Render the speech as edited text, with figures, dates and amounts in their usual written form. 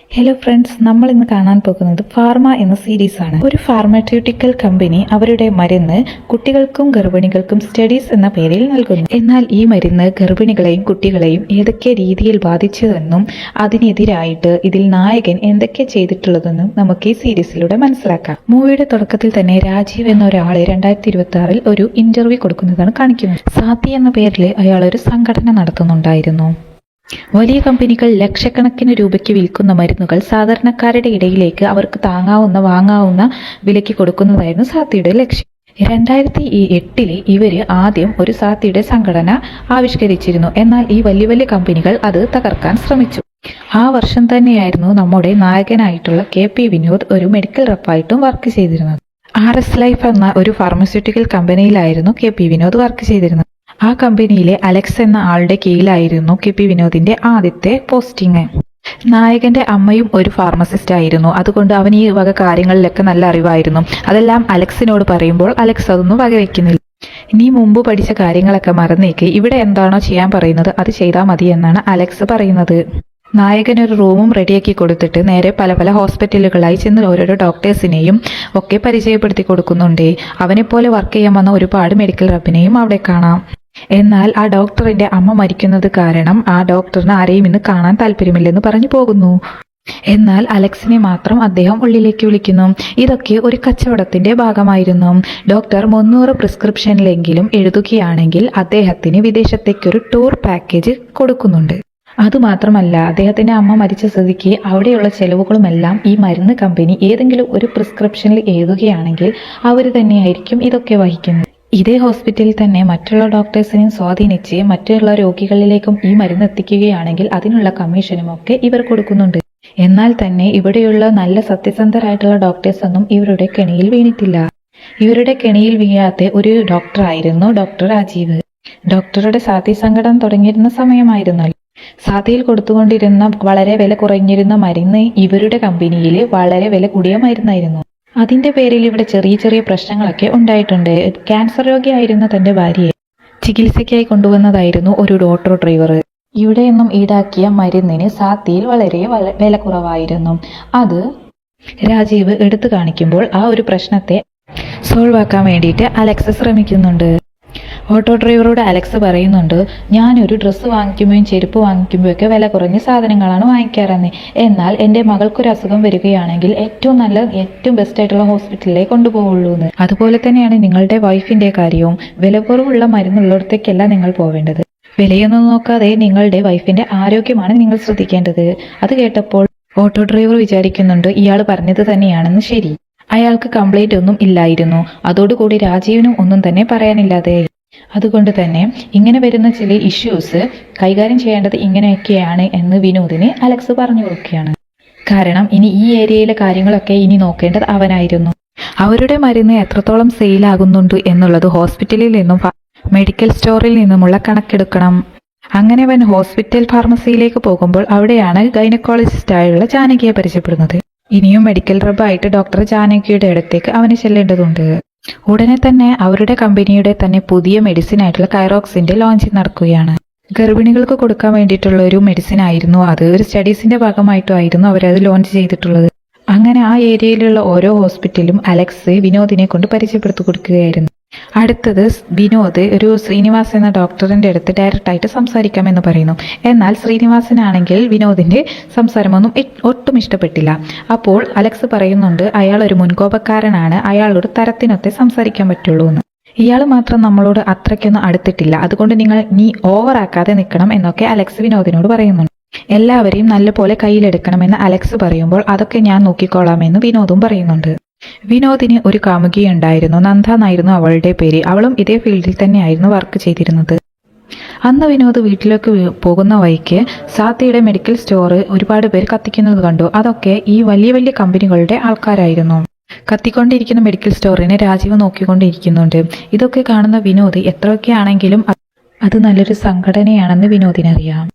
Hello friends, നമ്മൾ ഇന്ന് കാണാൻ പോകുന്നത് ഫാർമ എന്ന സീരീസ് ആണ്. ഒരു ഫാർമസ്യൂട്ടിക്കൽ കമ്പനി അവരുടെ മരുന്ന് കുട്ടികൾക്കും ഗർഭിണികൾക്കും സ്റ്റഡീസ് എന്ന പേരിൽ നൽകുന്നു. എന്നാൽ ഈ മരുന്ന് ഗർഭിണികളെയും കുട്ടികളെയും ഏതൊക്കെ രീതിയിൽ ബാധിച്ചതെന്നും അതിനെതിരായിട്ട് ഇതിൽ നായകൻ എന്തൊക്കെ ചെയ്തിട്ടുള്ളതെന്നും നമുക്ക് ഈ സീരീസിലൂടെ മനസ്സിലാക്കാം. മൂവിയുടെ തുടക്കത്തിൽ തന്നെ രാജീവ് എന്ന ഒരാളെ 2026 ഒരു ഇന്റർവ്യൂ കൊടുക്കുന്നതാണ് കാണിക്കുന്നത്. സാത്തി എന്ന പേരിൽ അയാൾ ഒരു സംഘടന നടത്തുന്നുണ്ടായിരുന്നു. വലിയ കമ്പനികൾ ലക്ഷക്കണക്കിന് രൂപയ്ക്ക് വിൽക്കുന്ന മരുന്നുകൾ സാധാരണക്കാരുടെ ഇടയിലേക്ക് അവർക്ക് വാങ്ങാവുന്ന വിലയ്ക്ക് കൊടുക്കുന്നതായിരുന്നു സാത്തിയുടെ ലക്ഷ്യം. 2008 ഇവര് ആദ്യം ഒരു സാത്തിയുടെ സംഘടന ആവിഷ്കരിച്ചിരുന്നു. എന്നാൽ ഈ വലിയ കമ്പനികൾ അത് തകർക്കാൻ ശ്രമിച്ചു. ആ വർഷം തന്നെയായിരുന്നു നമ്മുടെ നായകനായിട്ടുള്ള KP വിനോദ് ഒരു മെഡിക്കൽ റെപ്പായിട്ടും വർക്ക് ചെയ്തിരുന്നത്. RS ലൈഫ് എന്ന ഒരു ഫാർമസ്യൂട്ടിക്കൽ കമ്പനിയിലായിരുന്നു KP വിനോദ് വർക്ക് ചെയ്തിരുന്നത്. ആ കമ്പനിയിലെ അലക്സ് എന്ന ആളുടെ കീഴിലായിരുന്നു KP വിനോദിന്റെ ആദ്യത്തെ പോസ്റ്റിംഗ്. നായകന്റെ അമ്മയും ഒരു ഫാർമസിസ്റ്റ് ആയിരുന്നു. അതുകൊണ്ട് അവൻ ഈ വക കാര്യങ്ങളിലൊക്കെ നല്ല അറിവായിരുന്നു. അതെല്ലാം അലക്സിനോട് പറയുമ്പോൾ അലക്സ് അതൊന്നും വകവെക്കുന്നില്ല. നീ മുമ്പ് പഠിച്ച കാര്യങ്ങളൊക്കെ മറന്നേക്ക്, ഇവിടെ എന്താണോ ചെയ്യാൻ പറയുന്നത് അത് ചെയ്താൽ മതി എന്നാണ് അലക്സ് പറയുന്നത്. നായകൻ ഒരു റൂമും റെഡിയാക്കി കൊടുത്തിട്ട് നേരെ പല ഹോസ്പിറ്റലുകളായി ചെന്ന് ഓരോരോ ഡോക്ടേഴ്സിനെയും ഒക്കെ പരിചയപ്പെടുത്തി കൊടുക്കുന്നുണ്ട്. അവനെപ്പോലെ വർക്ക് ചെയ്യാൻ വന്ന ഒരുപാട് മെഡിക്കൽ റെപ്പിനെയും അവിടെ കാണാം. എന്നാൽ ആ ഡോക്ടറിന്റെ അമ്മ മരിക്കുന്നത് കാരണം ആ ഡോക്ടറിന് ആരെയും ഇന്ന് കാണാൻ താല്പര്യമില്ലെന്ന് പറഞ്ഞു പോകുന്നു. എന്നാൽ അലക്സിനെ മാത്രം അദ്ദേഹം ഉള്ളിലേക്ക് വിളിക്കുന്നു. ഇതൊക്കെ ഒരു കച്ചവടത്തിന്റെ ഭാഗമായിരുന്നു. ഡോക്ടർ 300 പ്രിസ്ക്രിപ്ഷനിലെങ്കിലും എഴുതുകയാണെങ്കിൽ അദ്ദേഹത്തിന് വിദേശത്തേക്കൊരു ടൂർ പാക്കേജ് കൊടുക്കുന്നുണ്ട്. അതുമാത്രമല്ല, അദ്ദേഹത്തിന്റെ അമ്മ മരിച്ച സ്ഥിതിക്ക് അവിടെയുള്ള ചെലവുകളുമെല്ലാം ഈ മരുന്ന് കമ്പനി ഏതെങ്കിലും ഒരു പ്രിസ്ക്രിപ്ഷനിൽ എഴുതുകയാണെങ്കിൽ അവർ തന്നെയായിരിക്കും ഇതൊക്കെ വഹിക്കുന്നത്. ഇതേ ഹോസ്പിറ്റലിൽ തന്നെ മറ്റുള്ള ഡോക്ടേഴ്സിനെയും സ്വാധീനിച്ച് മറ്റുള്ള രോഗികളിലേക്കും ഈ മരുന്ന് എത്തിക്കുകയാണെങ്കിൽ അതിനുള്ള കമ്മീഷനും ഒക്കെ ഇവർ കൊടുക്കുന്നുണ്ട്. എന്നാൽ തന്നെ ഇവിടെയുള്ള നല്ല സത്യസന്ധരായിട്ടുള്ള ഡോക്ടേഴ്സ് ഒന്നും ഇവരുടെ കെണിയിൽ വീണിട്ടില്ല. ഇവരുടെ കെണിയിൽ വീഴാത്ത ഒരു ഡോക്ടറായിരുന്നു ഡോക്ടർ രാജീവ്. ഡോക്ടറുടെ സാത്തി സംഘടന തുടങ്ങിയിരുന്ന സമയമായിരുന്നല്ലോ. സാത്തിയിൽ കൊടുത്തുകൊണ്ടിരുന്ന വളരെ വില കുറഞ്ഞിരുന്ന മരുന്ന് ഇവരുടെ കമ്പനിയിൽ വളരെ വില കൂടിയ മരുന്നായിരുന്നു. അതിന്റെ പേരിൽ ഇവിടെ ചെറിയ പ്രശ്നങ്ങളൊക്കെ ഉണ്ടായിട്ടുണ്ട്. ക്യാൻസർ രോഗിയായിരുന്ന തന്റെ ഭാര്യയെ ചികിത്സയ്ക്കായി കൊണ്ടുവന്നതായിരുന്നു ഒരു ഓട്ടോ ഡ്രൈവർ. ഇവിടെയൊന്നും ഈടാക്കിയ മരുന്നിന് സാത്തിയിൽ വളരെ വില കുറവായിരുന്നു. അത് രാജീവ് എടുത്തു കാണിക്കുമ്പോൾ ആ ഒരു പ്രശ്നത്തെ സോൾവ് ആക്കാൻ വേണ്ടിയിട്ട് അലക്സ് ശ്രമിക്കുന്നുണ്ട്. ഓട്ടോ ഡ്രൈവറോട് അലക്സ് പറയുന്നുണ്ട്, ഞാനൊരു ഡ്രസ്സ് വാങ്ങിക്കുമ്പോഴും ചെരുപ്പ് വാങ്ങിക്കുമ്പോഴൊക്കെ വില കുറഞ്ഞ സാധനങ്ങളാണ് വാങ്ങിക്കാറെന്ന്. എന്നാൽ എൻ്റെ മകൾക്കൊരു അസുഖം വരികയാണെങ്കിൽ ഏറ്റവും ബെസ്റ്റ് ആയിട്ടുള്ള ഹോസ്പിറ്റലിലേ കൊണ്ടുപോകുള്ളൂ എന്ന്. അതുപോലെ തന്നെയാണ് നിങ്ങളുടെ വൈഫിന്റെ കാര്യവും. വില കുറവുള്ള മരുന്നുള്ളിടത്തേക്കല്ല നിങ്ങൾ പോവേണ്ടത്. വിലയൊന്നും നോക്കാതെ നിങ്ങളുടെ വൈഫിന്റെ ആരോഗ്യമാണ് നിങ്ങൾ ശ്രദ്ധിക്കേണ്ടത്. അത് കേട്ടപ്പോൾ ഓട്ടോ ഡ്രൈവർ വിചാരിക്കുന്നുണ്ട് ഇയാൾ പറഞ്ഞത് തന്നെയാണെന്ന്. ശരി, അയാൾക്ക് കംപ്ലൈന്റ് ഒന്നും ഇല്ലായിരുന്നു. അതോടുകൂടി രാജീവിനും ഒന്നും തന്നെ പറയാനില്ലാതെ. അതുകൊണ്ട് തന്നെ ഇങ്ങനെ വരുന്ന ചില ഇഷ്യൂസ് കൈകാര്യം ചെയ്യേണ്ടത് ഇങ്ങനെയൊക്കെയാണ് എന്ന് വിനോദിന് അലക്സ് പറഞ്ഞു കൊടുക്കുകയാണ്. കാരണം ഇനി ഈ ഏരിയയിലെ കാര്യങ്ങളൊക്കെ ഇനി നോക്കേണ്ടത് അവനായിരുന്നു. അവരുടെ മരുന്ന് എത്രത്തോളം സെയിലാകുന്നുണ്ട് എന്നുള്ളത് ഹോസ്പിറ്റലിൽ നിന്നും മെഡിക്കൽ സ്റ്റോറിൽ നിന്നുമുള്ള കണക്കെടുക്കണം. അങ്ങനെ അവൻ ഹോസ്പിറ്റൽ ഫാർമസിയിലേക്ക് പോകുമ്പോൾ അവിടെയാണ് ഗൈനക്കോളജിസ്റ്റായുള്ള ജാനകിയെ പരിചയപ്പെടുന്നത്. ഇനിയും മെഡിക്കൽ റബ്ബായിട്ട് ഡോക്ടർ ജാനകിയുടെ അടുത്തേക്ക് അവന് ചെല്ലേണ്ടതുണ്ട്. ഉടനെ തന്നെ അവരുടെ കമ്പനിയുടെ തന്നെ പുതിയ മെഡിസിൻ ആയിട്ടുള്ള കൈറോക്സിന്റെ ലോഞ്ചിങ് നടക്കുകയാണ്. ഗർഭിണികൾക്ക് കൊടുക്കാൻ വേണ്ടിയിട്ടുള്ള ഒരു മെഡിസിൻ ആയിരുന്നു അത്. ഒരു സ്റ്റഡീസിന്റെ ഭാഗമായിട്ടായിരുന്നു അവരത് ലോഞ്ച് ചെയ്തിട്ടുള്ളത്. അങ്ങനെ ആ ഏരിയയിലുള്ള ഓരോ ഹോസ്പിറ്റലും അലക്സ് വിനോദിനെ കൊണ്ട് പരിചയപ്പെടുത്തി കൊടുക്കുകയായിരുന്നു. അടുത്തത് വിനോദ് ഒരു ശ്രീനിവാസ് എന്ന ഡോക്ടറിന്റെ അടുത്ത് ഡയറക്റ്റായിട്ട് സംസാരിക്കാമെന്ന് പറയുന്നു. എന്നാൽ ശ്രീനിവാസനാണെങ്കിൽ വിനോദിന്റെ സംസാരമൊന്നും ഒട്ടും ഇഷ്ടപ്പെട്ടില്ല. അപ്പോൾ അലക്സ് പറയുന്നുണ്ട് അയാൾ ഒരു മുൻകോപക്കാരനാണ്, അയാളോട് തരത്തിനൊത്തെ സംസാരിക്കാൻ പറ്റുള്ളൂ എന്ന്. ഇയാൾ മാത്രം നമ്മളോട് അത്രയ്ക്കൊന്നും അടുത്തിട്ടില്ല, അതുകൊണ്ട് നീ ഓവറാക്കാതെ നിൽക്കണം എന്നൊക്കെ അലക്സ് വിനോദിനോട് പറയുന്നുണ്ട്. എല്ലാവരെയും നല്ലപോലെ കയ്യിലെടുക്കണമെന്ന് അലക്സ് പറയുമ്പോൾ അതൊക്കെ ഞാൻ നോക്കിക്കോളാമെന്ന് വിനോദും പറയുന്നുണ്ട്. വിനോദിന് ഒരു കാമുകിയുണ്ടായിരുന്നു, നന്ദ എന്നായിരുന്നു അവളുടെ പേര്. അവളും ഇതേ ഫീൽഡിൽ തന്നെയായിരുന്നു വർക്ക് ചെയ്തിരുന്നത്. അന്ന് വിനോദ് വീട്ടിലേക്ക് പോകുന്ന വഴിക്ക് സാത്തിയുടെ മെഡിക്കൽ സ്റ്റോർ ഒരുപാട് പേർ കത്തിക്കുന്നത് കണ്ടു. അതൊക്കെ ഈ വലിയ കമ്പനികളുടെ ആൾക്കാരായിരുന്നു. കത്തിക്കൊണ്ടിരിക്കുന്ന മെഡിക്കൽ സ്റ്റോറിനെ രാജീവ് നോക്കിക്കൊണ്ടിരിക്കുന്നുണ്ട്. ഇതൊക്കെ കാണുന്ന വിനോദ് എത്രയൊക്കെ ആണെങ്കിലും അത് നല്ലൊരു സംഘടനയാണെന്ന് വിനോദിനറിയാം.